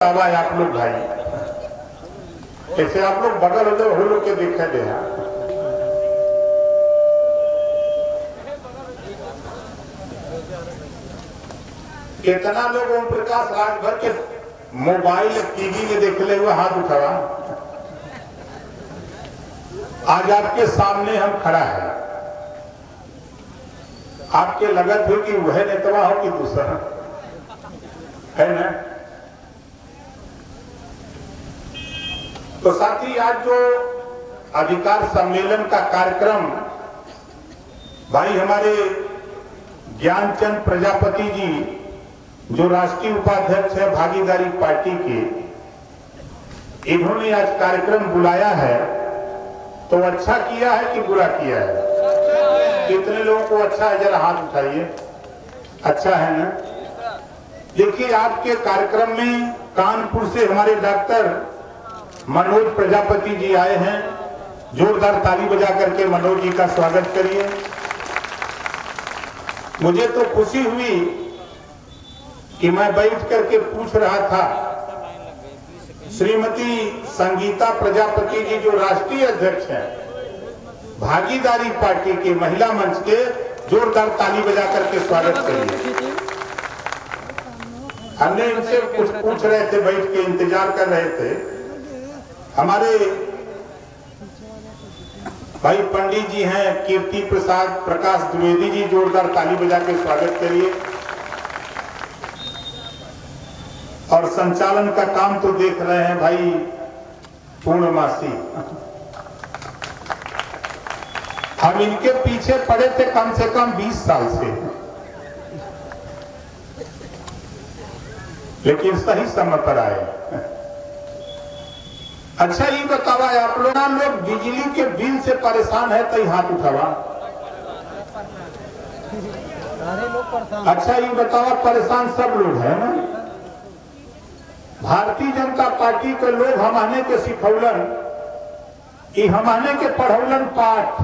आवाज आप लोग भाई ऐसे आप लोग बगल हो लोग के देखे दे कितना लोग ओम प्रकाश राज भर के मोबाइल टीवी में देखले हुए हाथ उठावा। आज आपके सामने हम खड़ा है, आपके लगत हो कि वह नेतवा हो कि दूसरा है ना। तो साथी आज जो अधिकार सम्मेलन का कार्यक्रम भाई हमारे ज्ञानचंद प्रजापति जी जो राष्ट्रीय उपाध्यक्ष है भागीदारी पार्टी के, इन्होंने आज कार्यक्रम बुलाया है तो अच्छा किया है कि बुरा किया है? कितने लोगों को अच्छा है? जरा हाथ उठाइए। अच्छा है ना। देखिए आपके कार्यक्रम में कानपुर से हमारे डॉक्टर मनोज प्रजापति जी आए हैं। जोरदार ताली बजा करके मनोज जी का स्वागत करिए। मुझे तो खुशी हुई कि मैं बैठ करके पूछ रहा था, श्रीमती संगीता प्रजापति जी जो राष्ट्रीय अध्यक्ष हैं भागीदारी पार्टी के महिला मंच के, जोरदार ताली बजा करके स्वागत करिए। हमने इनसे कुछ पूछ रहे थे, बैठ के इंतजार कर रहे थे। हमारे भाई पंडित जी हैं कीर्ति प्रसाद प्रकाश द्विवेदी जी, जोरदार ताली बजा के स्वागत करिए। और संचालन का काम तो देख रहे हैं भाई पूर्णमासी। हम इनके पीछे पड़े थे कम से कम 20 साल से, लेकिन सही समय पर आए। अच्छा ये बतावा आप लोग बिजली के बिल से परेशान है तो हाथ उठावा। अच्छा ये बतावा परेशान सब लोग है ना। भारतीय जनता पार्टी के लोग हमाने के सिखौलन, हमाने के पढ़ौलन पाठ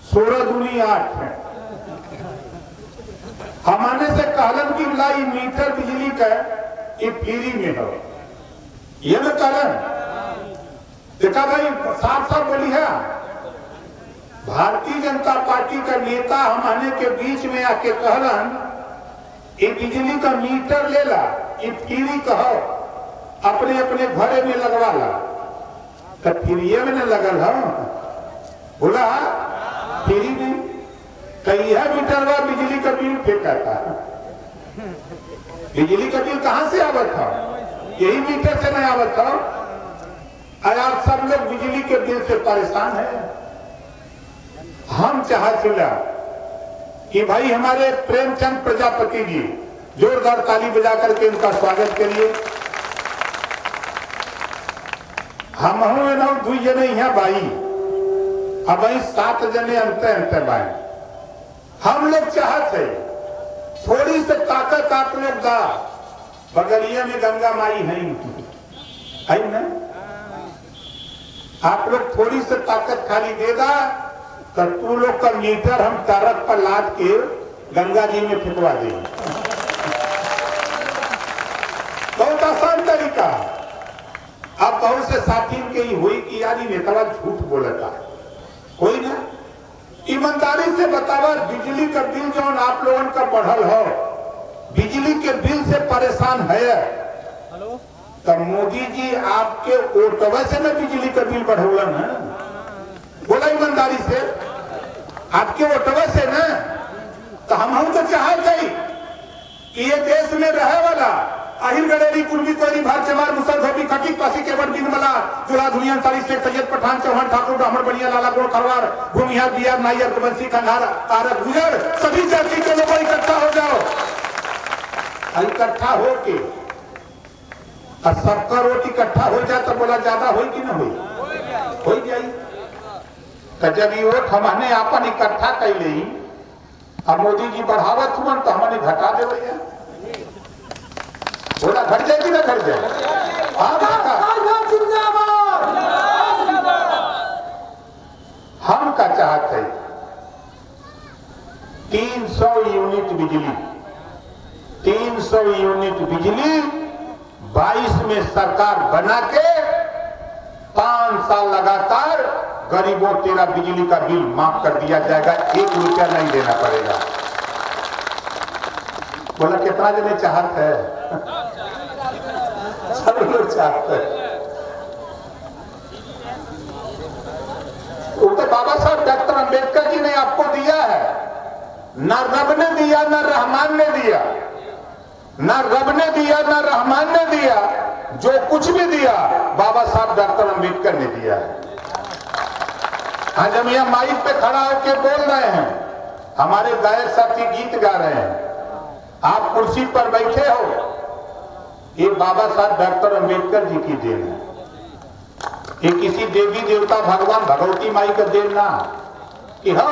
16 दूनी 8 है। हमाने से कहलन की लाई मीटर बिजली का ये फ्री में हो, ये न कहलन। देखा भाई साफ साफ बोली है। भारतीय जनता पार्टी का नेता हमारे के बीच में आके कहलन ये बिजली का मीटर ले ला, ये फ्री कहो, अपने अपने घरे में लगवा ला। तो फ्री में न लगल हो, बोला फ्री में कही है मीटर बिजली का बिल फेंकाता। बिजली का बिल कहां से आवत हो? यही मीटर से नहीं आवत हो। आप सब लोग बिजली के बिल से परेशान हैं। हम चाहते कि भाई हमारे प्रेमचंद प्रजापति जी, जोरदार ताली बजा करके इनका स्वागत करिए। हम दो जने यहाँ बाई, अब 7 जने अंत बाई। हम लोग चाहते थोड़ी सी ताकत आप लोग दा, बगलिया में गंगा माई है ना। आप लोग थोड़ी सी ताकत खाली देगा तो तू लोग का मीटर हम ट्रक पर लाद के गंगा जी में फेंकवा देंगे। बहुत आसान तरीका। अब बहुत से साथी के ही हुई कि यार नेता झूठ बोलता कोई ना। ईमानदारी से बतावा बिजली का बिल जो आप लोगों का बढ़ल हो, बिजली के बिल से परेशान है तो मोदी जी आपके ओटवे से न बिजली का बिल बढ़ौलन है। बोला ईमानदारी से आपके ओटवे से न। तो हम तो चाहते कि ये देश में रहे वाला अहिर गडेरी कुर्मी कोरी भार चमार मुसल धोबी खटी पासी केवट बिन मला जुला धुनिया सारी शेख सैयद पठान चौहान ठाकुर ब्राह्मण बनिया लाला गोड़ खरवार भूमिहार बिहार नायर बंसी खंडार आरत गुजर सभी जाति के लोग इकट्ठा हो जाओ। इकट्ठा होके और सबका रोट इकट्ठा हो जाए तो बोला ज्यादा हो कि ना हो जाए। तो जब ये वोट हमने आपन इकट्ठा कर ली और मोदी जी बढ़ावत हुआ तो हमने घटा दे भैया। बोला घट जाए कि ना घट जाए? हम का चाहते 300 यूनिट बिजली, 300 यूनिट बिजली 22 में सरकार बना के 5 साल लगातार गरीबों तेरा बिजली का बिल माफ कर दिया जाएगा, 1 रुपया नहीं देना पड़ेगा। बोला कितना जने चाहते हैं? सब लोग चाहते हैं। वो तो बाबा साहब डॉक्टर अंबेडकर जी ने आपको दिया है, ना रब ने दिया ना रहमान ने दिया, ना रब ने दिया ना रहमान ने दिया, जो कुछ भी दिया बाबा साहब डॉक्टर अंबेडकर ने दिया है। आज हम यहाँ माइक पे खड़ा होकर बोल रहे हैं, हमारे गायक साथी गीत गा रहे हैं, आप कुर्सी पर बैठे हो, ये बाबा साहब डॉक्टर अंबेडकर जी की देन है। ये किसी देवी देवता भगवान भगवती माई का देन ना कि हो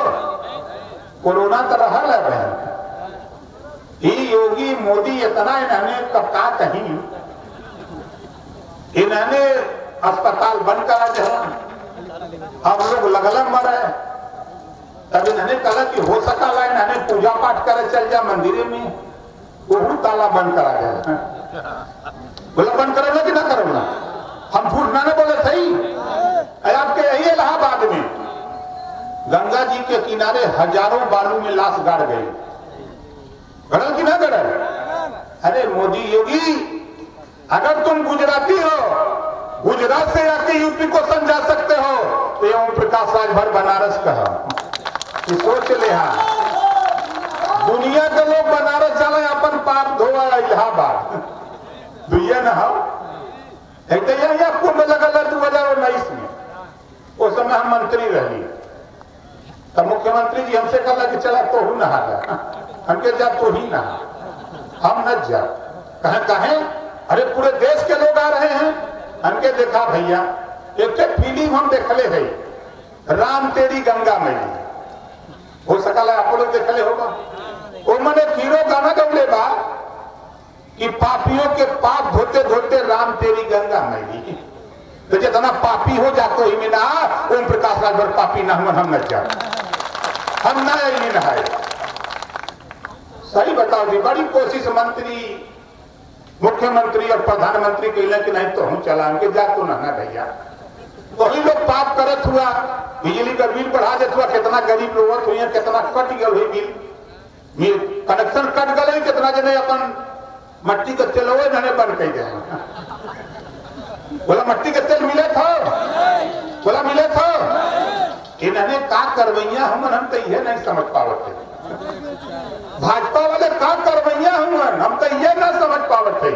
कोरोना तो रहा है। ये योगी मोदी इतना इन्होंने कपका कहीं, इन्होंने अस्पताल बंद करा दिया, हम लोग लगलम मरे, तब इन्होंने कहा कि हो सका ला इन्होंने पूजा पाठ करे चल जा मंदिर में, वो ताला बंद करा गया। बोला बंद करो कि ना करो ना, हम झूठ ना बोले थे। आपके यही इलाहाबाद में गंगा जी के किनारे हजारों बालू में लाश गाड़ गई, गड़ल कि ना गड़ल? अरे मोदी योगी, अगर तुम गुजराती हो, गुजरात से आके यूपी को समझा सकते हो, तो ओम प्रकाश राजभर बनारस कहा, सोच ले। दुनिया के लोग बनारस चले अपन पाप धोआ इलाहाबाद, दुनिया न हो कुंभ लगल 2019 में, उस समय हम मंत्री रही, तब मुख्यमंत्री जी हमसे कहला कि चला तो हूं नहा जा, हमके जा तो ही नहा, हम न जा। कहें अरे पूरे देश के लोग आ रहे हैं, हमके देखा भैया एक फिल्म हम देखले है, राम तेरी गंगा मैली, हो सकल है आप लोग देखले होगा। वो मैंने हीरो गाना गौले बा कि पापियों के पाप धोते धोते राम तेरी गंगा मैली, तो जितना पापी हो जाते ही में ना ओम प्रकाश राजभर पापी ना हुआ, हम न जा, हम ना ही नहाए। सही बताओ जी, बड़ी कोशिश मंत्री मुख्यमंत्री और प्रधानमंत्री कहला कि नहीं तो हम चला के जा तो ना भैया, वही लोग पाप करत हुआ, बिजली का बिल बढ़ा देत हुआ, कितना गरीब लोग हुई, कितना कट गल हुई बिल, कनेक्शन कट गए, कितना जने अपन मट्टी का तेल हो बंद कर दिया। बोला मट्टी का तेल मिले था, बोला मिले था, इन्होंने का करवैया हम तो यह नहीं समझ पावत थे, भाजपा वाले का करवैया हम तो यह ना समझ पावत थे।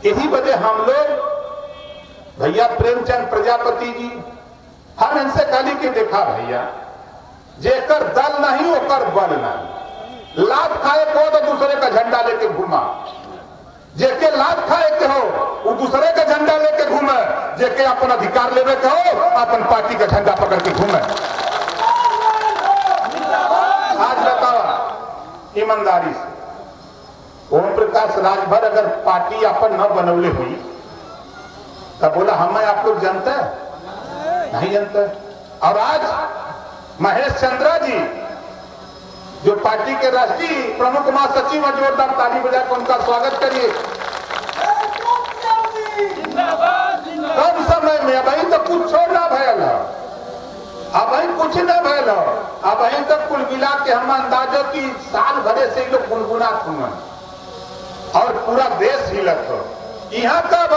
यही वजह हम लोग भैया प्रेमचंद प्रजापति जी हम इनसे कहली के देखा भैया, जेकर दल नहीं ओकर बल नहीं, लात खाए को तो दूसरे का झंडा लेके घूमा, जेके लात खाए के हो वो दूसरे का झंडा लेके घूमे, जेके अपन अधिकार लेवे के हो अपन पार्टी का झंडा पकड़ के घूमे। आज बताओ ईमानदारी से, ओम प्रकाश राजभर अगर पार्टी अपन न बनौले हुई तब बोला हमें आप लोग जानते नहीं जानते। और आज महेश चंद्रा जी जो पार्टी के राष्ट्रीय प्रमुख महासचिव, जोरदार ताली बजाकर उनका स्वागत करिए। कम समय में अब तो कुछ ना भयल, अब कुछ न भयल, अब तक कुल मिला के हम अंदाजो की साल भरे से लोग गुनगुनात हुए और पूरा देश हिलत हो। यहाँ कब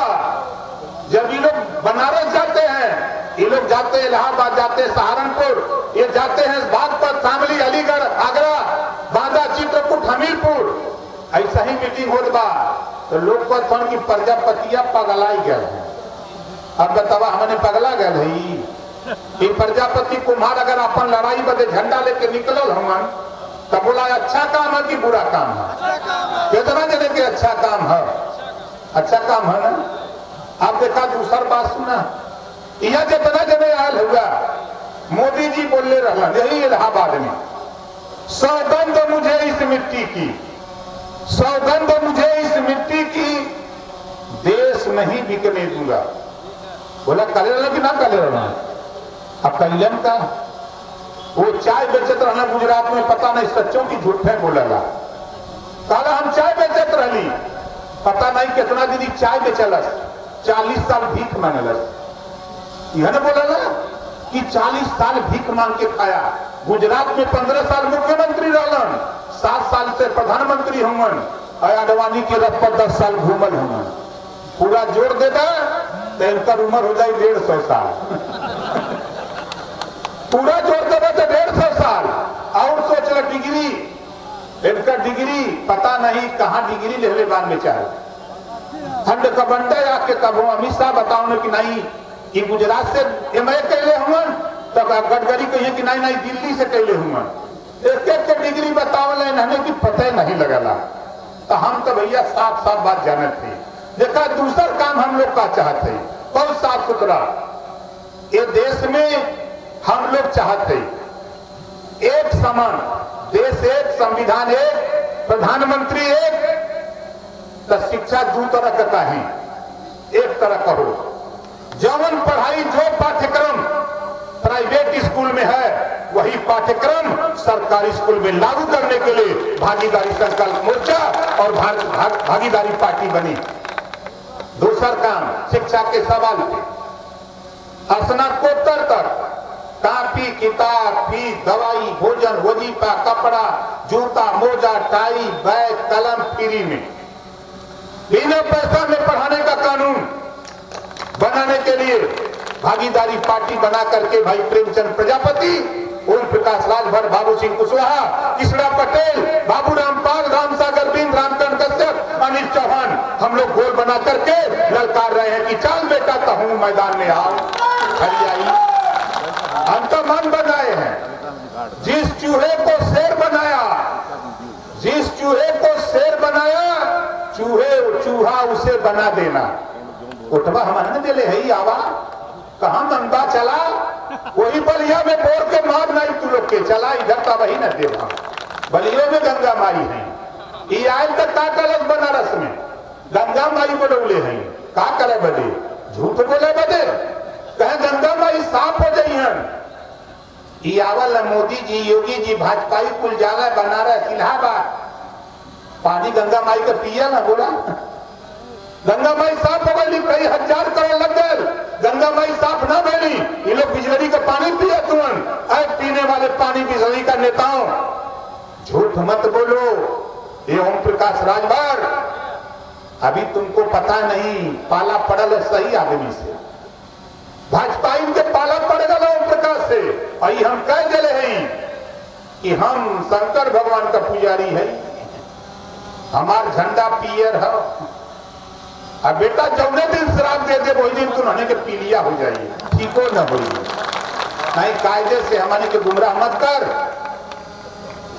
जब ये लोग बनारस जाते हैं, ये लोग जाते हैं इलाहाबाद, जाते हैं सहारनपुर, ये जाते हैं बागपत, शामली, अलीगढ़, आगरा, बांदा, चित्रकूट, हमीरपुर, ऐसा ही मीटिंग होत बा तो लोग कहते हैं कि प्रजापतिया पगलाई गए हैं। अब बतावा हमने पगला गए है, प्रजापति कुम्हार अगर अपन लड़ाई बदे झंडा लेके निकल हम तब बोला अच्छा काम है कि बुरा काम है? कितना जने के अच्छा काम है? अच्छा काम है ना। आप देखा दूसर बात सुना, यह जितना जने आयल हुआ मोदी जी बोले रहा यही इलाहाबाद में, सौगंध मुझे इस मिट्टी की, सौगंध मुझे इस मिट्टी की, देश नहीं बिकने दूंगा। बोला कले रहा कि ना कले रहा? अब कल्याण का वो चाय बेचत रहना गुजरात में, पता नहीं सच्चों की झूठे बोलेगा। कहा हम चाय बेचत रही, पता नहीं कितना दीदी चाय बेचलस, 40 साल भीख मांगलस। यह न बोला ना कि 40 साल भीख मांग के खाया। गुजरात में 15 साल मुख्यमंत्री रहलन, 7 साल से प्रधानमंत्री हुमन, अडवाणी के रथ पर 10 साल घूमल हुमन। पूरा जोड़ देता तो इनका उम्र हो जाए 150 साल। पूरा जोड़ देता तो 150 साल। और सोच लो डिग्री, इनका डिग्री पता नहीं कहां डिग्री ले बाद में चाहे। खंड कबंडे आके तब अमित शाह बताओ कि नहीं कि गुजरात से एमए कैले हुमन, तब गडकरी कहिए कि नहीं नहीं दिल्ली से कैले हुमन। एक एक डिग्री बतावल हमें कि पता नहीं लगला। तो हम तो भैया साफ साफ बात जाने थे। देखा दूसरा काम हम लोग का चाहते हैं बहुत साफ सुथरा। ये देश में हम लोग चाहते एक समान देश, एक संविधान, एक प्रधानमंत्री, एक तो शिक्षा दो तरह का है। एक तरह का हो जवन पढ़ाई जो पाठ्यक्रम प्राइवेट स्कूल में है वही पाठ्यक्रम सरकारी स्कूल में लागू करने के लिए भागीदारी संकल्प मोर्चा और भागीदारी पार्टी बनी। दूसरा काम शिक्षा के सवाल पे स्नातकोत्तर तक कापी, किताब, फीस, दवाई, भोजन, वजीफा, कपड़ा, जूता, मोजा, टाई, बैग, कलम फ्री में, बिना पैसा में पढ़ाने का कानून बनाने के लिए भागीदारी पार्टी बना करके भाई प्रेमचंद प्रजापति, ओम प्रकाश राजभर, बाबू सिंह कुशवाहा, कृष्णा पटेल, बाबू रामपाल, रामसागर बिंद, रामचंद्र कश्यप, अनिल चौहान, हम लोग गोल बना करके ललकार रहे हैं कि चल बेटा कहूं मैदान में आओ, खड़ी आई। हम तो मन बनाए हैं। जिस चूहे को शेर बनाया, जिस चूहे को शेर बनाया, चूहा उसे बना देना। उठवा हमारे दिले है आवा कहा मंदा चला, वही बलिया में बोर के मार नहीं तू लोग के चला इधर का वही न देवा। बलियों में गंगा माई है, ये आयल तक का कलश बनारस में गंगा माई बोले हैं। का करे बदे झूठ बोले बदे कहे गंगा माई साफ हो जाइए। आवल मोदी जी, योगी जी, भाजपाई कुल जाला बनारस, इलाहाबाद, पानी गंगा माई का पिया ना बोला। गंगा माई साफ हो गई, कई हजार करोड़ लग गए, गंगा माई साफ ना बनी। ये लोग बिजली का पानी पिया तुरंत। पीने वाले पानी बिजली का नेताओं झूठ मत बोलो। ये ओम प्रकाश राजभर अभी तुमको पता नहीं पाला पड़ल सही आदमी से, भाजपा इनके पाला पड़ गया ओम प्रकाश से। और हम कह दिले हैं कि हम शंकर भगवान का पुजारी है, हमार झंडा पियर है। अब बेटा जौने दिन शराब दे दे वही दिन तुम्हारे के पीलिया हो जाइए, ठीक हो न हो नहीं। कायदे से हमारे के गुमराह मत कर।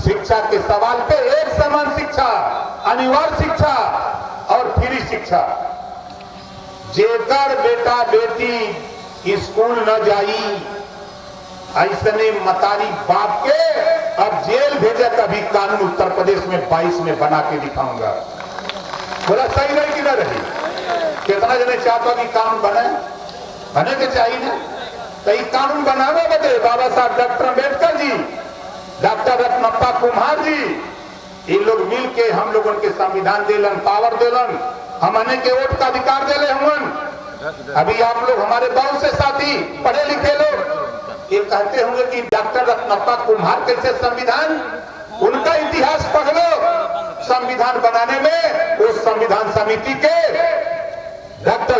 शिक्षा के सवाल पे एक समान शिक्षा, अनिवार्य शिक्षा और फ्री शिक्षा। जेकर बेटा बेटी स्कूल न जाई ऐसने मतारी बाप के अब जेल भेजे का भी कानून उत्तर प्रदेश में 22 में बना के दिखाऊंगा। बोला सही रही कि न रही? कितना जने चाहता कि कानून बने के चाहिए ना। तो ये कानून बनावे बदे बाबा साहब डॉक्टर अम्बेडकर जी, डॉक्टर रत्नप्पा कुम्हार जी, ये लोग मिल के हम लोगों के संविधान देलन, पावर देलन, हमने के वोट का अधिकार देले हमन। अभी आप लोग हमारे बहुत से साथी पढ़े लिखे लोग ये कहते होंगे कि डॉक्टर रत्नप्पा कुम्हार कैसे संविधान, उनका इतिहास पढ़ लो। संविधान बनाने में उस संविधान समिति के डॉक्टर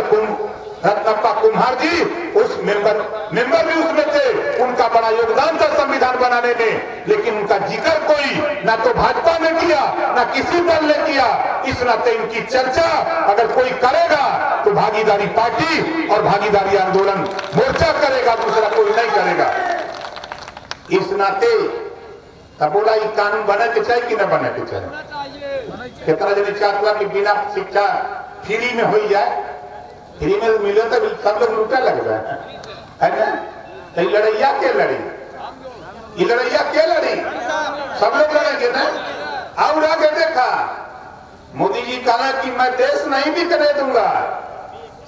रत्नप्पा कुम्हार जी उस मेंबर भी उसमें थे। उनका बड़ा योगदान था संविधान बनाने में, लेकिन उनका जिक्र कोई ना तो भाजपा ने किया ना किसी दल ने किया। इस नाते इनकी चर्चा अगर कोई करेगा तो भागीदारी पार्टी और भागीदारी आंदोलन मोर्चा करेगा, दूसरा कोई नहीं करेगा। इस नाते तब बोला ये कानून बने के चाहिए कि न बने के चाहिए। कितना जन चाहता कि बिना शिक्षा फ्री में हो जाए, फ्री में मिले तो सब लोग लूटा लग जाए है ना। तो लड़ैया के लड़ी, ये लड़ैया के लड़ी, सब लोग लड़ेंगे ना। और आगे देखा मोदी जी कहा कि मैं देश नहीं भी करने दूंगा,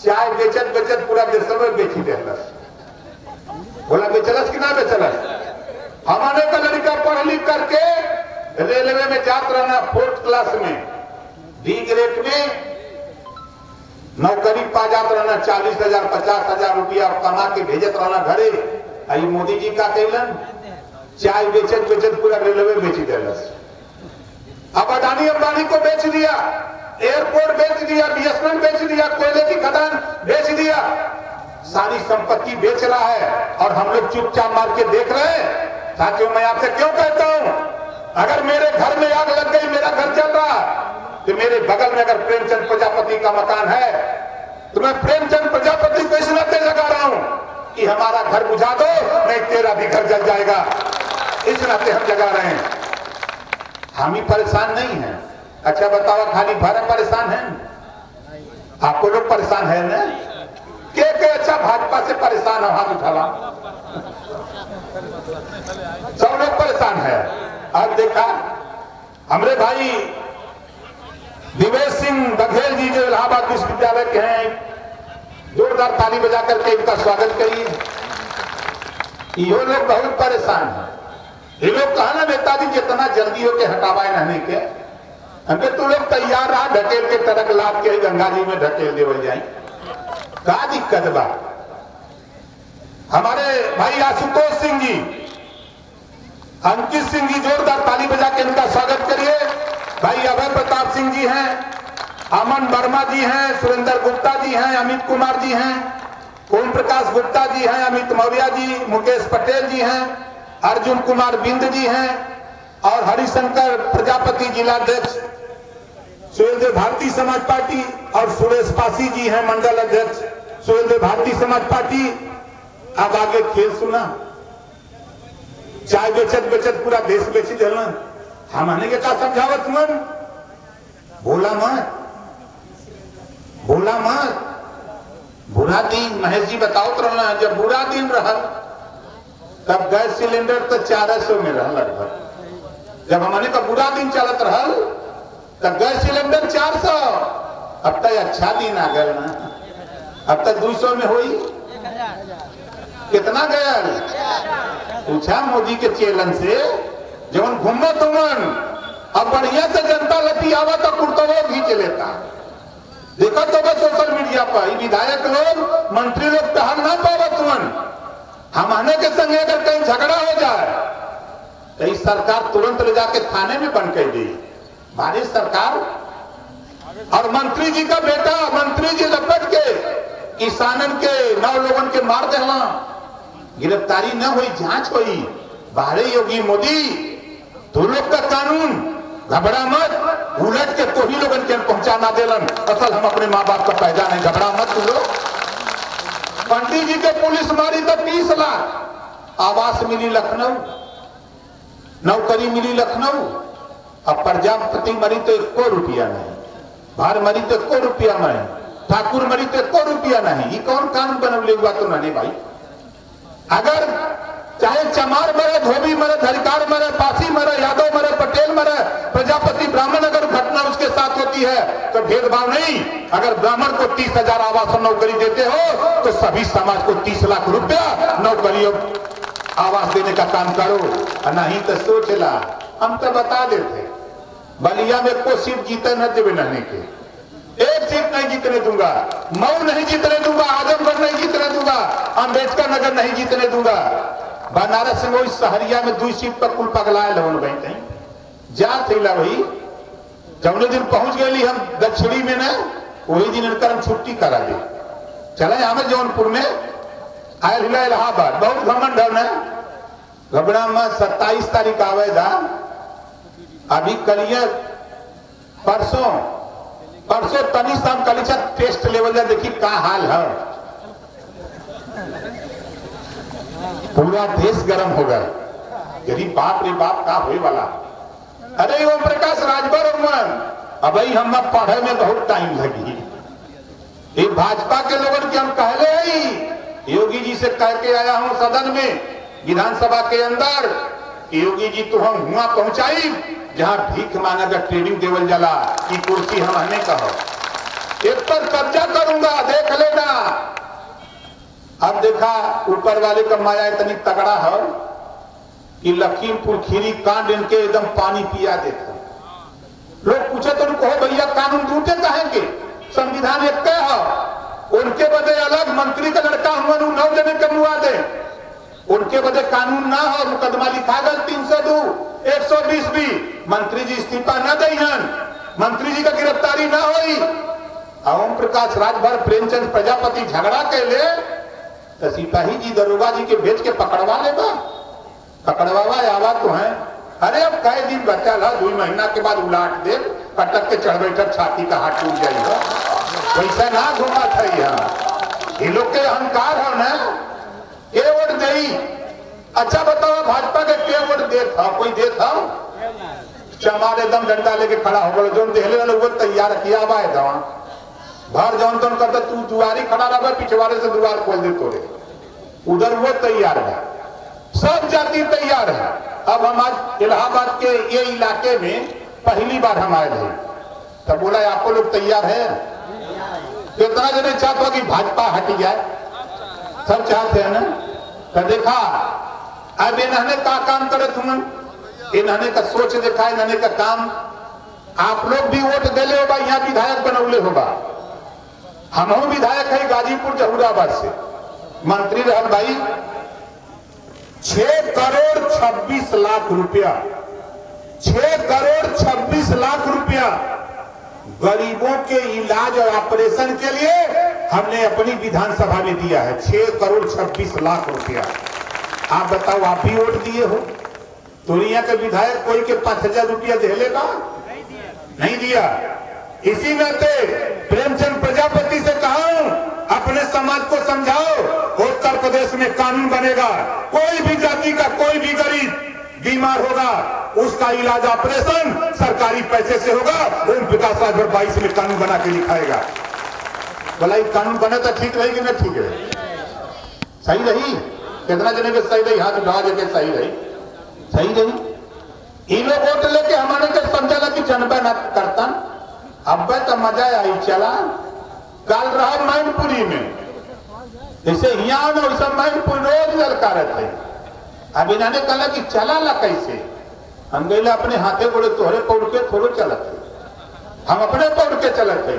चाय बेचत बेचत पूरा देश में बेची देलस। बोला बेचलस कि ना बेचलस? हमारे का लड़का पढ़ लिख करके रेलवे में जात रहना 4th क्लास में, डी ग्रेड में नौकरी पा जात रहना 40,000 50,000 रुपया कमा के भेजत रहना घरे। आई मोदी जी का कहलन चाय बेचत बेचत पूरा रेलवे बेच दिलस। अब अडानी अंबानी को बेच दिया, एयरपोर्ट बेच दिया, बीएसएनएल बेच दिया, कोयले की खदान बेच दिया, सारी संपत्ति बेच रहा है और हम लोग चुपचाप मार के देख रहे हैं। साथियों, मैं आपसे क्यों कहता हूं, अगर मेरे घर में आग लग गई, मेरा घर चल रहा, तो मेरे बगल में अगर प्रेमचंद प्रजापति का मकान है तो मैं प्रेमचंद प्रजापति को इस नाते जगा रहा हूं कि हमारा घर बुझा दो, नहीं तेरा भी घर जल जाएगा। इस नाते हम जगा रहे हैं, हम ही परेशान नहीं हैं। अच्छा बताओ, खाली भारत परेशान है? आपको लोग परेशान है ना? के अच्छा भाजपा से परेशान हो, हाथ उठावा। सब लोग परेशान है। अब देखा हमारे भाई दिवेश सिंह बघेल जी जो इलाहाबाद विश्वविद्यालय के हैं, जोरदार ताली बजा करके इनका स्वागत करिए। ये लोग बहुत परेशान है। ये लोग कहा ना नेताजी जितना जल्दी हो के हटावा नहने के, हमके तो लोग तैयार रहा ढकेल के टरक लाद के गंगा जी में ढकेल देवल जाए। क्या दिक्कत बा? हमारे भाई आशुतोष सिंह जी, अंकित सिंह जी, जोरदार ताली बजा के इनका स्वागत करिए। भाई अभय प्रताप सिंह जी हैं, अमन वर्मा जी हैं, सुरेंद्र गुप्ता जी हैं, अमित कुमार जी हैं, ओम प्रकाश गुप्ता जी हैं, अमित मौर्य जी, मुकेश पटेल जी हैं, अर्जुन कुमार बिंद जी हैं और हरिशंकर प्रजापति जिलाध्यक्ष सुहेलदेव भारतीय समाज पार्टी और सुरेश पासी जी हैं मंडल अध्यक्ष सुहेलदेव भारतीय समाज पार्टी। अब आगे खेल सुना, चाय बेचत बेचत पूरा देश बेची देना। हमने के का समझावत मन, बोला मत, बोला मत। बुरा दिन महेश जी बताओ तो रहना, जब बुरा दिन रहा तब गैस सिलेंडर तो 400 में रहा लगभग। जब हमने का बुरा दिन चलत रहा तब गैस सिलेंडर 400। अब तक अच्छा दिन आ गया ना, अब तक 200 में हुई। कितना गया? पूछा मोदी के चैलेंज से, जब घूमो तुमन अब बढ़िया से जनता लती आवा तो कुर्तवा खींच लेता। देखा तो बस सोशल मीडिया पर विधायक लोग मंत्री लोग टहल ना पावा तुमन। हम आने के संग अगर कहीं झगड़ा हो जाए तो इस सरकार तुरंत ले जाके थाने में बंद कर दी। भारत सरकार और मंत्री जी का बेटा, मंत्री जी लपट के किसानन के 9 लोगन के मार देना, गिरफ्तारी न हुई, जांच हुई। बाहरे योगी मोदी, तू लोग का कानून, घबरा मत, उलट के तो ही लोगन के पहुंचाना देलन। असल हम अपने माँ बाप का पैदा नहीं, घबरा मत तू लोग। पंडित जी के पुलिस मारी तो 30 लाख, आवास मिली लखनऊ, नौकरी मिली लखनऊ। अब प्रजापति मरी तो 1 रुपया नहीं, भार मरी तो 1 रुपया नहीं, ठाकुर मरी तो 1 रुपया नहीं। ये कौन कानून बनवले हुआ तो नहीं भाई? अगर चाहे चमार मरे, धोबी मरे, धरिकार मरे, पासी मरे, यादव मरे, पटेल मरे, प्रजापति ब्राह्मण, अगर घटना उसके साथ होती है तो भेदभाव नहीं। अगर ब्राह्मण को 30,000 आवास और नौकरी देते हो तो सभी समाज को 30 लाख रुपया नौकरी और आवास देने का काम करो। नहीं तो सोच ला, हम तो बता देते बलिया में को सीट जीते न देवे नहने के, 1 सीट नहीं जीतने दूंगा, मऊ नहीं जीतने दूंगा, आजमगढ़ नहीं जीतने दूंगा, अंबेडकर नगर नहीं जीतने दूंगा। बनारस में सहरिया में 2 सीट पर कुल पगलाए लोन बैठे जा थैला। वही जौने दिन पहुंच गई हम दक्षिणी में ना, वही दिन इनकर हम छुट्टी करा दी। चले हमें जौनपुर में आयल हिला इलाहाबाद, बहुत घमंड है ना। घबरा में 27 तारीख आवेदा, अभी कलिया परसों तनी शाम कलिचा टेस्ट लेवल जा, देखी का हाल है। पूरा देश गर्म हो गया, यदि बाप रे बाप का होए वाला। अरे ओम प्रकाश राजभर अब हम पढ़े में बहुत टाइम लगी। ये भाजपा के लोगों के हम कहले ही, योगी जी से कह के आया हूं सदन में विधानसभा के अंदर, योगी जी तो हम हुआ पहुंचाई जहां भीख मांगा का ट्रेनिंग देवल जाला की कुर्सी हम हमें कहो, एक पर कब्जा करूंगा, देख लेना। अब देखा ऊपर वाले का माया इतनी तगड़ा है कि लखीमपुर खीरी कांड इनके एकदम पानी पिया देते। लोग पूछे तो कहो भैया कानून टूटे कहेंगे, संविधान एक है, उनके बदे अलग मंत्री का लड़का हुआ 9 जने के मुआ दे, उनके बदे कानून ना हो, मुकदमा लिखा गया 302 120 भी मंत्री जी इस्तीफा न दईहन, मंत्री जी का गिरफ्तारी ना होई। ओम प्रकाश राजभर प्रेमचंद प्रजापति झगड़ा के ले तो सिपाही जी दरोगा जी के भेज के पकड़वा लेगा, पकड़वावा आवा तो है। अरे अब कई दिन बचा ला, 2 महीना के बाद उलाट दे, पटक के चढ़ बैठक छाती का हाथ टूट जाएगा, वैसा ना घुमा था। ये लोग के अहंकार है ना, के वोट दे। अच्छा बताओ भाजपा के वोट दे था, कोई दे था? चमार एकदम डंडा लेके खड़ा हो गया, जो देहले वाले वो तैयार किया बा है दवा भर जौन तौन करता, तू दुआरी खड़ा रहा, पिछवाड़े से द्वार खोल दे तोरे, उधर वो तैयार है, सब जाति तैयार है। अब हम आज इलाहाबाद के ये इलाके में पहली बार हम आए थे, तब बोला आपको लोग तैयार है? कितना जने चाहते हो कि भाजपा हट जाए? सब चाहते हैं ना। तो देखा अब इन्होंने का काम करे, तुम इन्होंने का सोच देखा, इन्होंने का काम। आप लोग भी वोट दे ले होगा, यहाँ विधायक बनौले होगा, हम विधायक है गाजीपुर जहूराबाद से, मंत्री रहल भाई 6 करोड़ 26 लाख रुपया, 6 करोड़ 26 लाख रुपया गरीबों के इलाज और ऑपरेशन के लिए हमने अपनी विधानसभा में दिया है। 6 करोड़ 26 लाख रुपया। आप बताओ, आप भी वोट दिए हो? दुनिया के विधायक कोई के 5000 रुपया दे लेगा? नहीं दिया। इसी नाते प्रेमचंद प्रजापति से कहा अपने समाज को समझाओ, उत्तर प्रदेश में कानून बनेगा, कोई भी जाति का कोई भी गरीब बीमार होगा, उसका इलाज ऑपरेशन सरकारी पैसे से होगा। ओम प्रकाश राजभर 22 में कानून बना के दिखाएगा। बोला ये कानून बने तो ठीक रहेगी ना? ठीक है, सही रही। कितना जने के सही रही? हाथ उठा देके सही रही, सही रही। इन लोग वोट लेके हमारे को समझा कि जनबे न करता, अब तो मजा आई। चला कल रहा मैनपुरी में, जैसे यहाँ में वैसा मैनपुर रोज लड़का रहते। अब इन्होंने कहा कि चला ला कैसे? हम गए अपने हाथे गोड़े तोहरे पौड़ के थोड़ो चलते, हम अपने पौड़ के चलते।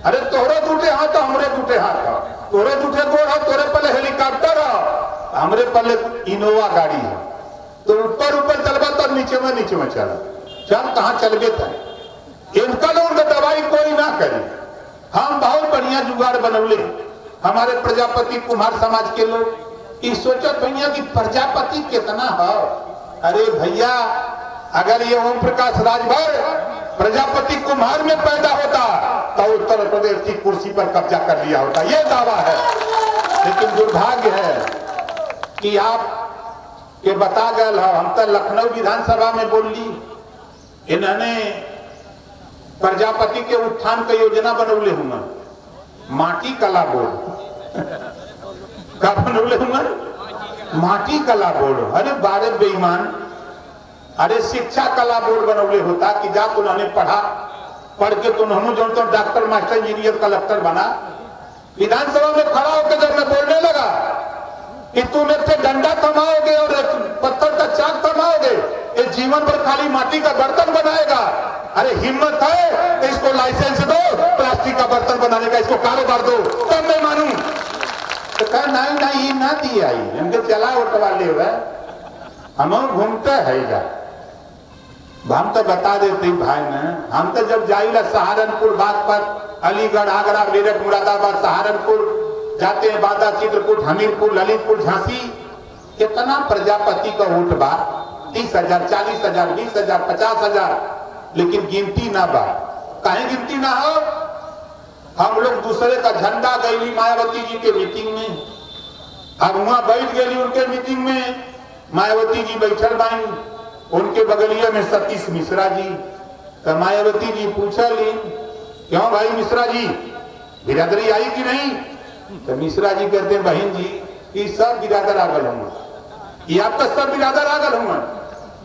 अरे तोहरे टूटे हाथ, हमरे टूटे हाथ, तोहरे टूटे गोड़ हो, तोहरे पहले हेलीकॉप्टर हो, हमरे पहले इनोवा गाड़ी है। तो ऊपर ऊपर चलबा तो नीचे में चला, चल कहाँ चल गए था। इनका लोग दवाई कोई ना करे। हम बहुत बढ़िया जुगाड़ बनौले, हमारे प्रजापति कुमार समाज के लोग इस सोचत भैया कि प्रजापति कितना है। अरे भैया, अगर ये ओम प्रकाश राजभर प्रजापति कुमार में पैदा होता तो उत्तर प्रदेश की कुर्सी पर कब्जा कर लिया होता, ये दावा है। लेकिन दुर्भाग्य है कि आप के बता गए। हम तो लखनऊ विधानसभा में बोल ली, इन्होंने प्रजापति के उत्थान का योजना बनौले हुआ, माटी कला बोर्ड का बनौले हुआ, माटी कला बोर्ड। अरे बारे बेईमान, अरे शिक्षा कला बोर्ड बनौले होता कि जा तुमने पढ़ के तुम जो तो डॉक्टर मास्टर इंजीनियर कलेक्टर बना। विधानसभा में खड़ा होकर जब मैं बोलने लगा कि तुम एक डंडा थमाओगे और एक पत्थर का चाक थमाओगे, ये जीवन भर खाली माटी का बर्तन बनाएगा। अरे हिम्मत है तो इसको लाइसेंस दो प्लास्टिक का बर्तन बनाने का, इसको कारोबार दो, तब मैं मानूं। तो कहा नहीं ना दिया, इनके चला उठवा ले हुआ हम घूमते है। हम तो बता देते भाई ने, हम तो जब जाइला सहारनपुर बागपत, अलीगढ़, आगरा, मेरठ, मुरादाबाद, सहारनपुर जाते हैं, बादा, चित्रकूट, हमीरपुर, ललितपुर, झांसी, कितना प्रजापति का वोट बा, 30,000, 40,000, 20,000, 50,000, लेकिन गिनती ना बा। कहीं गिनती ना हो। हम लोग दूसरे का झंडा गई मायावती जी के मीटिंग में, अब वहां बैठ गई उनके मीटिंग में, मायावती जी बैठल बाई, उनके बगलिया में सतीश मिश्रा जी। तो मायावती जी पूछा ली, क्यों भाई मिश्रा जी, बिरादरी आई कि नहीं? तो मिश्रा जी कहते हैं, बहन जी ये सब बिरादर आगल हूँ, ये आपका सब बिरादर आगल हूँ।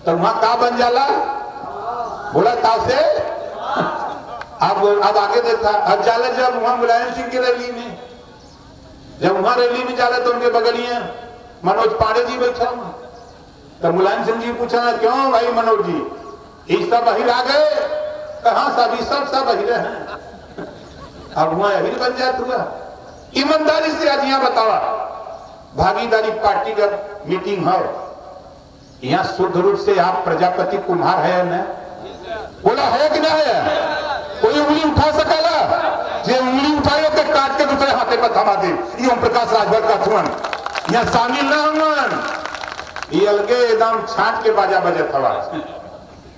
तो वहां का बन जाला? बोला ताव से अब आगे देखा। अब जाला जब वहां मुलायम सिंह की रैली में, जब वहां रैली में जाला तो उनके बगलिया मनोज पांडे जी बैठा। तो मुलायम सिंह जी पूछा, क्यों भाई मनोज जी ये सब बहिर आ गए? कहां सब सब बहिरे हैं? अब हुआ यही बन जात हुआ। ईमानदारी से आज यहाँ बतावा, भागीदारी पार्टी का मीटिंग है यहाँ, शुद्ध रूप से आप प्रजापति कुम्हार है ना? बोला है कि ना है? कोई उंगली उठा सकेला? जे उंगली उठाए के काट के दूसरे हाथे पर थमा दे। ये ओम प्रकाश राजभर का थुअन यहाँ शामिल ना हुआ। ये अलगे एकदम छाट के बाजा बजत हवा,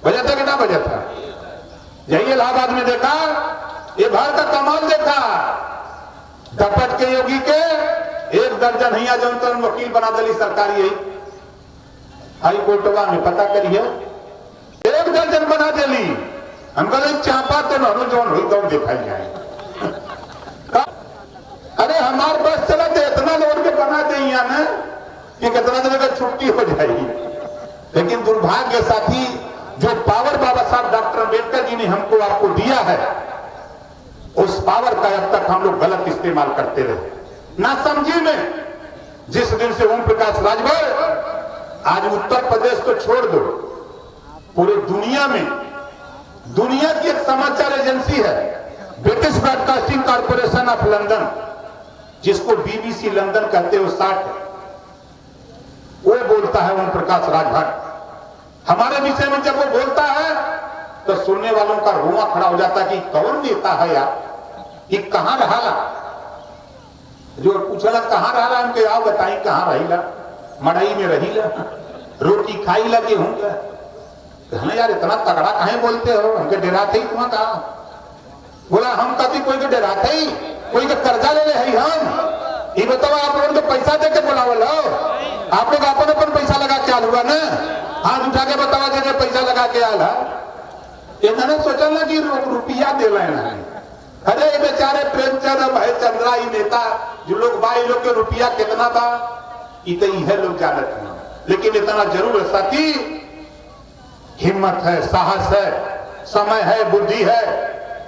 बजा था कि ना बजा था? यही इलाहाबाद में देखा, ये भारत का कमाल देखा, डपट के योगी के 1 दर्जन हिया जौन वकील बना दली सरकारी, यही हाई कोर्टवा में पता करिए 1 दर्जन बना देली। हम कहते चापा तो नहरू जौन हुई दौड़ दिखाई जाए। अरे हमार बस चला तो इतना लोड के बना दे यहाँ ना कि कितना दिन का छुट्टी हो जाएगी। लेकिन दुर्भाग्य साथी, जो पावर बाबा साहब डॉक्टर अम्बेडकर जी ने हमको आपको दिया है, उस पावर का अब तक हम लोग गलत इस्तेमाल करते रहे ना समझी में। जिस दिन से ओम प्रकाश राजभर आज उत्तर प्रदेश को छोड़ दो, पूरे दुनिया में, दुनिया की एक समाचार एजेंसी है British broadcasting corporation of London, जिसको बीबीसी लंदन कहते हो 60, वो बोलता है ओम प्रकाश राजभर हमारे विषय में। जब वो बोलता है तो सुनने वालों का रोआ खड़ा हो जाता है कि कौन नेता है यार, कि कहां रहा? जो पूछला कहां रहा, हमके आओ बताई कहां रही ला? मड़ई में रही ला, रोटी खाई लगे होंगे। कहना यार इतना तगड़ा काहे बोलते हो, हमके डराते ही तुम्हारा कहा? बोला हम कभी कोई के डराते ही, कोई का कर्जा ले है हम। ये बताओ आप लोगों को पैसा दे के बुलावल हो? आप लोग अपन पैसा लगा के आल हुआ ना? हाथ उठा के बतावा जगह पैसा लगा के आल है। इन्होंने सोचा ना कि रुपया दे लेना है। अरे बेचारे प्रेमचंद भाई चंद्रा ही नेता जो लोग बा, लोग के रुपया कितना बा इतने लोग जानत हैं। लेकिन इतना जरूर है साथी, हिम्मत है, साहस है, समय है, बुद्धि है,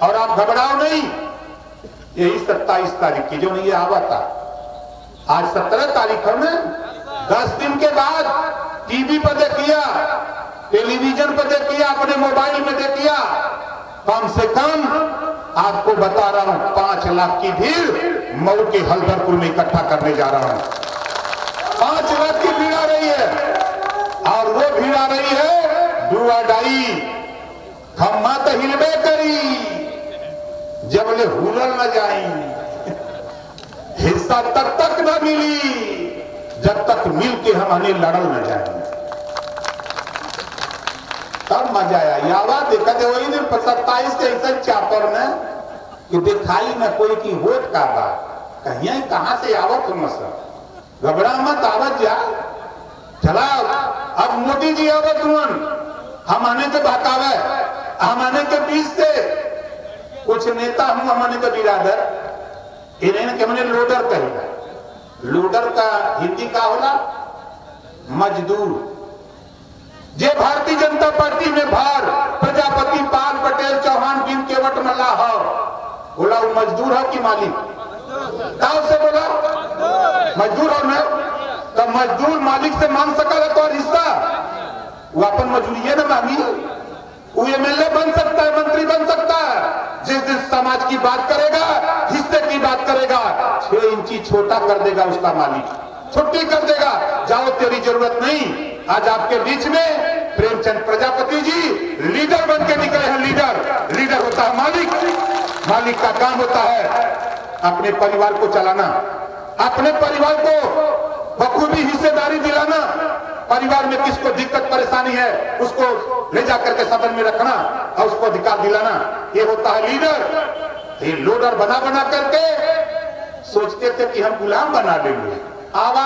और आप घबराओ नहीं। यही 27 तारीख की जो नहीं आवा था, आज 17 तारीख है ना, 10 दिन के बाद टीवी पर देखिया, टेलीविजन पर देखिया, अपने मोबाइल में देखिया, कम से कम आपको बता रहा हूं 5 लाख की भीड़ मऊ के हल्दरपुर में इकट्ठा करने जा रहा हूं। 5 लाख की भीड़ आ रही है, और वो भीड़ आ रही है डुआडाई, खम्मा तो हिलबे करी, जब ले हुलल न जाई, हिस्सा तब तक न मिली जब तक मिल के हम हमें लड़ल न जाए। तब मजा आया। यावा देखा थे वही दिन 27 के ऐसा चापर न कि दिखाई न कोई की होट का बात, कहीं कहां से आवत हो मसा, घबरा मत, आवत जा चला। अब मोदी जी आवत हुन, हम आने के बहकावे, हम आने के बीच से कुछ नेता हूं, हमने का बिरादर इन्हें के हमने लोडर कहेगा। लोडर का हिंदी का होला मजदूर। जे भारतीय जनता पार्टी में भार प्रजापति, पाल, पटेल, चौहान, बिन केवट, मल्लाह हो, बोला वो मजदूर है कि मालिक? गांव से बोला मजदूर हो ना, तो मजदूर मालिक से मांग सकल है तो और हिस्सा, वो अपन मजदूरी ना मांगी, वो एमएलए बन सकता है, मंत्री बन सकता है। जिस दिन समाज की बात करेगा, हिस्से की बात करेगा, 6 इंची छोटा कर देगा उसका मालिक, छुट्टी कर देगा, जाओ तेरी जरूरत नहीं। आज आपके बीच में प्रेमचंद प्रजापति जी लीडर बन के निकले हैं। लीडर होता है मालिक, मालिक का काम होता है अपने परिवार को चलाना, अपने परिवार को बखूबी हिस्सेदारी दिलाना, परिवार में किसको दिक्कत परेशानी है उसको ले जाकर के सदन में रखना और उसको अधिकार दिलाना, ये होता है लीडर। ये लोडर बना बना करके सोचते थे कि हम गुलाम बना लेंगे। आवा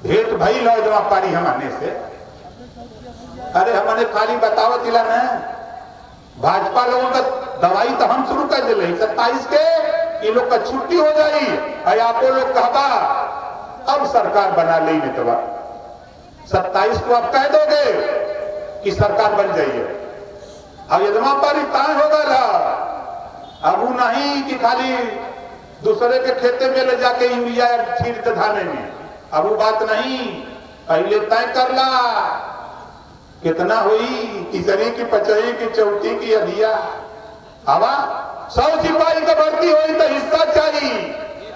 भेंट भाई लो जमा पारी हमारे से, अरे हमने खाली बताओ दिला न, भाजपा लोगों का दवाई तो हम शुरू कर दिले 27 के, ये लोग का छुट्टी हो जाई, आप लोग कहबा अब सरकार बना ले नेतवा। 27 को आप कह दोगे कि सरकार बन जाइए, अब यदमा पारी तान होगा। अब नहीं कि खाली दूसरे के खेते में ले जाके यूरिया छीट धाने में, अब वो बात नहीं, पहले तय कर ला कितना हुई, तीसरी की, पचही की, चौथी की अधिया, आवा 100 सिपाही का भर्ती हुई तो हिस्सा चाहिए।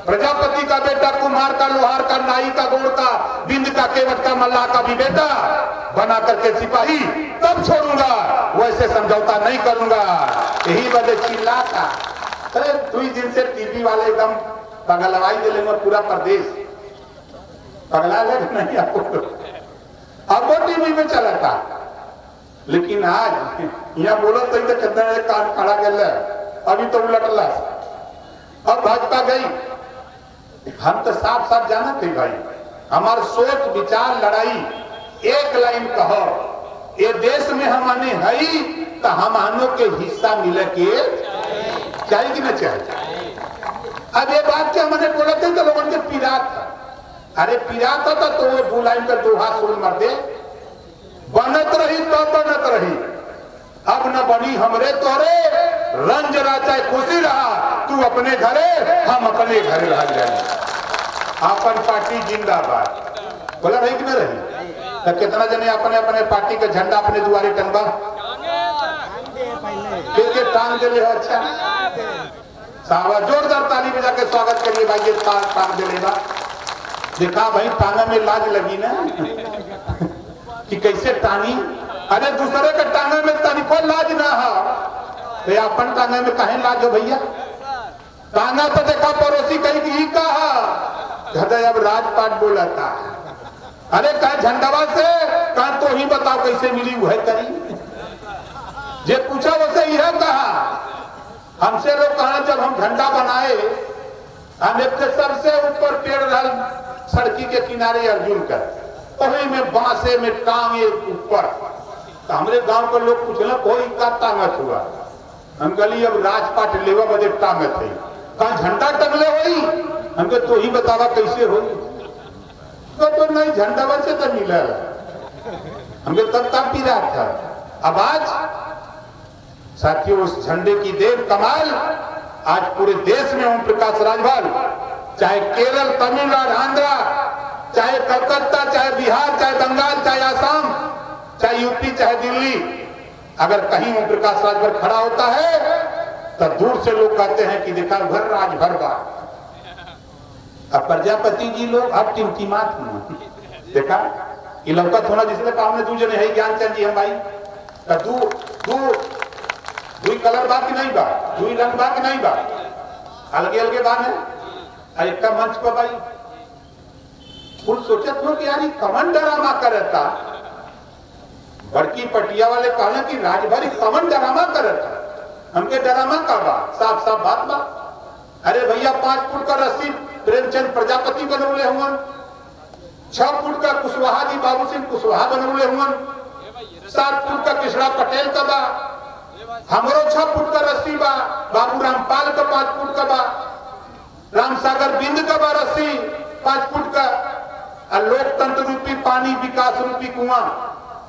प्रजापति का बेटा, कुम्हार का, लोहार का, नाई का, गोड़ का, बिंद का, केवट का, मल्लाह का भी बेटा बना करके सिपाही तब छोड़ूंगा, वैसे समझौता नहीं करूंगा। यही वजह चिल्लाता। अरे 2 दिन से टीवी वाले एकदम पगलवाई दे लेंगे पूरा प्रदेश पगला ले नहीं आपको। अब वो टीवी में चला था, लेकिन आज यहाँ बोलो तो कितना कान खड़ा कर, अभी तो उलटला। अब भाजपा गई, हम तो साफ साफ जाना थे भाई, हमार सोच विचार लड़ाई एक लाइन कहो, ये देश में हमने है तो हमनों के हिस्सा मिले के चाहिए कि न चाहिए। अब ये बात क्या मैंने बोला थे तो लोगों के पीड़ा था। अरे पीड़ा था तो वो बुलाई कर 2 हाथ सोल मर दे, बनत रही तो बनत रही। अब न बनी हमरे तोरे, रंज रहा चाहे खुशी रहा, तू अपने घरे हम अपने घरे रह जाए। अपन पार्टी जिंदाबाद बोला रही कि न रही। तो कितना जने अपने अपने पार्टी का झंडा अपने दुआरे टंगा के टांग दे ले। अच्छा साहब जोरदार ताली बजा के स्वागत करिए भाई, ये टांग दे लेगा। देखा भाई टांगा में लाज लगी ना कि कैसे टांगी। अरे दूसरे के टांगा में तनिको लाज ना है, अपन टांगा में कहे लाज हो भैया। टांगा तो देखा पड़ोसी कहीं की कहा, अब राजपाट बोला था। अरे कहा झंडावा से कहा तो ही बताओ कैसे मिली वह करी। जे पूछा वैसे यह कहा। हमसे लोग कहा जब हम झंडा बनाए, हमें सबसे ऊपर पेड़ रहल सड़की के किनारे अर्जुन का, वही में बांसे में टांगे ऊपर। तो हमारे गांव के लोग पूछला कोई का टांगत हुआ। हम कहली अब राजपाट लेवा बजे टांगत है, कहा झंडा टंगले हुई। हमके तो ही बतावा कैसे हो, तो नहीं झंडा से तो मिला। हमके तब तब भी रहा था। अब आज साथियों उस झंडे की देव कमाल आज पूरे देश में ओम प्रकाश राजभर, चाहे केरल, तमिलनाडु, आंध्रा, चाहे कलकत्ता, चाहे बिहार, चाहे बंगाल, चाहे आसाम, चाहे यूपी, चाहे दिल्ली, अगर कहीं ओम प्रकाश राजभर खड़ा होता है तो दूर से लोग कहते हैं कि देखा घर राजभर बा। अब प्रजापति जी लोग अब टिमटिमात हुए, देखा ये लौकत होना जिसने काम ने दू जने है ज्ञानचंद जी हम भाई दुई कलर बा कि नहीं बा, दुई रंग बा कि नहीं बा, अलगे अलगे बा है। एक का मंच पर भाई कुल सोचत हो कि यार ये कमन ड्रामा करता। बड़की पटिया वाले कहना कि राजभर कमन ड्रामा करता, हमके ड्रामा का बा, साफ साफ बात बा। अरे भैया 5 फुट का रस्सी प्रेमचंद प्रजापति बनौले हुआ, 6 फुट का कुशवाहा जी बाबू सिंह कुशवाहा बनौले हुआ, 7 फुट का कृष्णा पटेल का बा, हमरो 6 फुट का रस्सी बा, बाबू रामपाल का 5 फुट का बा, रामसागर बिंद का बा रस्सी 5 फुट का। लोकतंत्र रूपी पानी, विकास रूपी कुआं,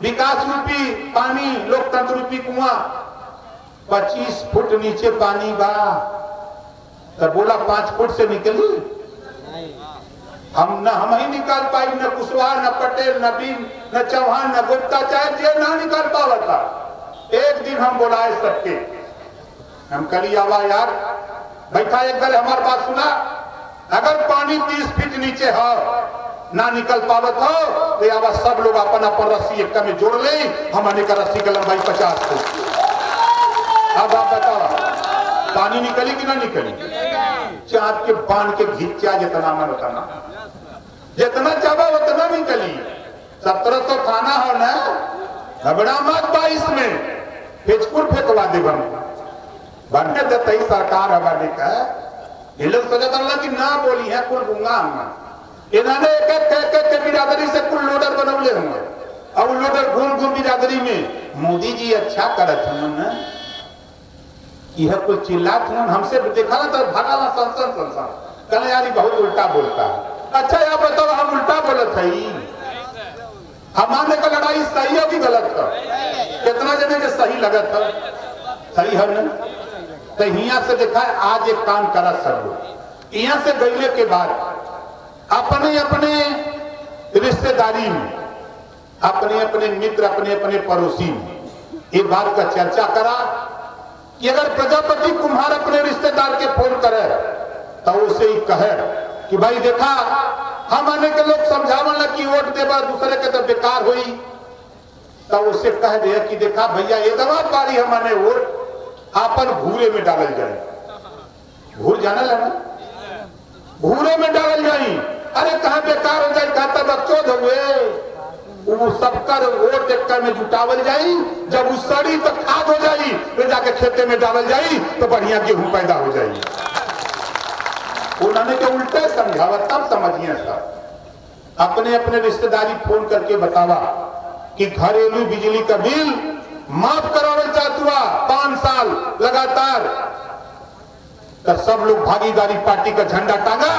विकास रूपी पानी, लोकतंत्र रूपी कुआं 25 फुट नीचे पानी बा। तो बोला 5 फुट से निकली, हम ही निकाल पाई, न कुशवाहा, न पटेल, न बिन, न चौहान, न गुप्ता, चाहे जे ना निकाल पावा था। एक दिन हम बुलाए सबके, हम कली आवा यार बैठा एक गल हमारी बात सुना, अगर पानी 30 फीट नीचे हो ना निकल पावत हो तो आवा सब लोग अपन अपन रस्सी एक में जोड़ ले, हमने का रस्सी की लंबाई 50 फुट। अब आप बताओ पानी निकली कि ना निकली? चाँद के बांध के घिंचा जितना मन उतना, जितना चाहवा उतना निकली। 1700 थाना हो ना, घबरा मत 22 में फेचपुर फेंकवा दे बनने देते ही सरकार हमारे का। ये लोग सोचता रहा कि ना बोली है कुल गुंगा हम, इन्होंने एक एक बिरादरी से कुल लोडर बनौले होंगे, और लोडर घूम घूम बिरादरी में मोदी जी अच्छा करत हैं, यह कुछ चिल्लात हैं हमसे देखा ना तो भागा ना संसन कहना यार बहुत उल्टा बोलता है। अच्छा यार बताओ हम उल्टा बोलत है, हमारे का लड़ाई सही है कि गलत है? कितना जने के सही लगत है? सही है ना? तो यहाँ से देखा है आज एक काम करा सब लोग, यहाँ से गईले के बाद अपने अपने रिश्तेदारी में, अपने अपने मित्र, अपने अपने पड़ोसी में एक बात का चर्चा करा कि अगर प्रजापति कुम्हार अपने रिश्तेदार के फोन करे तो उसे ही कहे कि भाई देखा हम आने के लोग समझावन कि वोट देवा दूसरे के तो बेकार हुई, तो उसे कह दे कि देखा भैया ये दवा पारी हमारे वोट आपन भूरे में डालल जाए। भूर जाने लगा, भूरे में डालल जाए। अरे कहा बेकार हो जाए, कहा तब चौध हुए वो सबकर वोट एक में जुटावल जाई, जब उस सड़ी तो खाद हो जाई, फिर जाके खेते में डालल जाई तो बढ़िया गेहूं पैदा हो जाई। उन्होंने के उल्टे समझावा, तब समझिए सब। अपने अपने रिश्तेदारी फोन करके बतावा कि घरेलू बिजली का बिल माफ करावल चाहत हुआ 5 साल लगातार, तो सब लोग भागीदारी पार्टी का झंडा टांगा,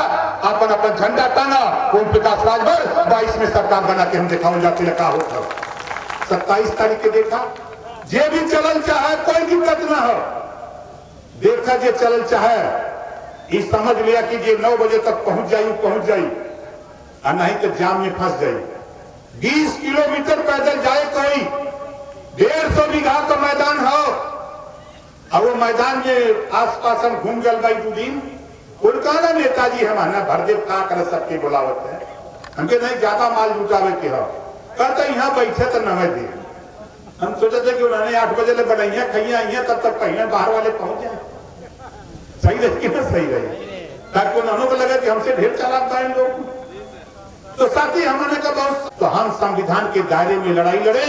अपन अपन झंडा टांगा। ओम प्रकाश राजभर 22 में सरकार बना के हम दिखाओ जाते लगा होता। 27 तारीख के देखा जे भी चलल चाहे कोई दिक्कत ना हो, देखा जे चलल चाहे ये समझ लिया कि जे 9 बजे तक पहुंच जाई और नहीं तो जाम में फंस जाई। 20 किलोमीटर पैदल जाए कोई, 150 बीघा का मैदान हो, और वो मैदान में आसपास हम घूम गल भाई 2 दिन। उनका ना नेताजी हमारा भरदेव का कर सबके बुलावत है, हमके नहीं ज्यादा माल जुटावे के हो, कहते यहाँ बैठे तो नवे दे। हम सोचे थे कि उन्होंने 8 बजे ले बनाइया खैया आइया, तब तक पहले बाहर वाले पहुंच जाए। सही रही कि ना सही रही, ताकि उन्होंने को लगा कि हमसे ढेर चला पाए लोग। तो साथ ही हमने कहा बहुत, तो हम संविधान के दायरे में लड़ाई लड़े।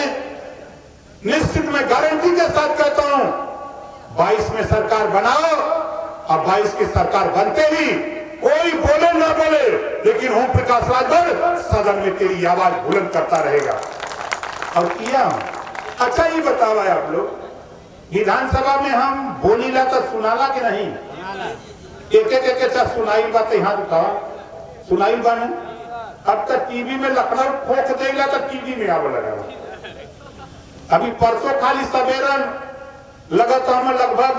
निश्चित मैं गारंटी के साथ कहता हूं 22 में सरकार बनाओ, और 22 की सरकार बनते ही कोई बोले ना बोले, लेकिन ओम प्रकाश राजभर सदन में तेरी आवाज बुलंद करता रहेगा। और किया। अच्छा ये बताओ आप लोग, विधानसभा में हम बोलीला तो सुनाला कि नहीं? एक सुनाई बात यहाँ उठा सुनाई बाने। अब तक टीवी में लखनऊ खोख देगा तो टीवी में आवे लगा। अभी परसों खाली सवेरन लगा तो हमें लगभग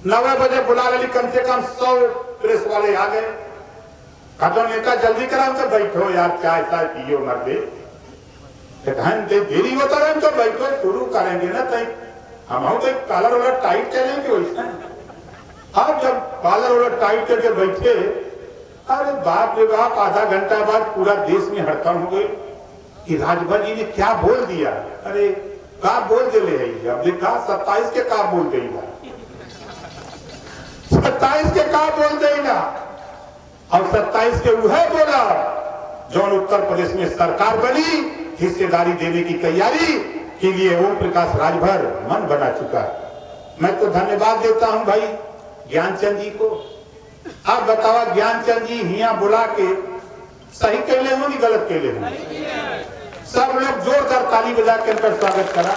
9 बजे बुला ली, कम से कम 100 प्रेस वाले आ गए। खत्म नेता जल्दी कराओ तो बैठो यार, चाय चाय पियो मर दे, देरी होता रहे तो बैठो, शुरू करेंगे ना तय हम तो कॉलर वाला टाइट चलेंगे वैसा। अब जब कॉलर वाला टाइट करके बैठे, अरे बाप रे बाप, आधा घंटा बाद पूरा देश में हड़कंप हो गई कि राजभर जी ने क्या बोल दिया। अरे का बोल दिले है, अब देखा 27 के का बोल देगा, 27 के का बोल देगा। और 27 के वह बोला जो उत्तर प्रदेश में सरकार बनी, हिस्सेदारी देने की तैयारी के लिए ओम प्रकाश राजभर मन बना चुका। मैं तो धन्यवाद देता हूं भाई ज्ञानचंद जी को। आप बतावा ज्ञानचंद जी यहाँ बुला के सही कहले हो कि गलत कहले हो? सब लोग जोरदार ताली बजा के उनका स्वागत करा।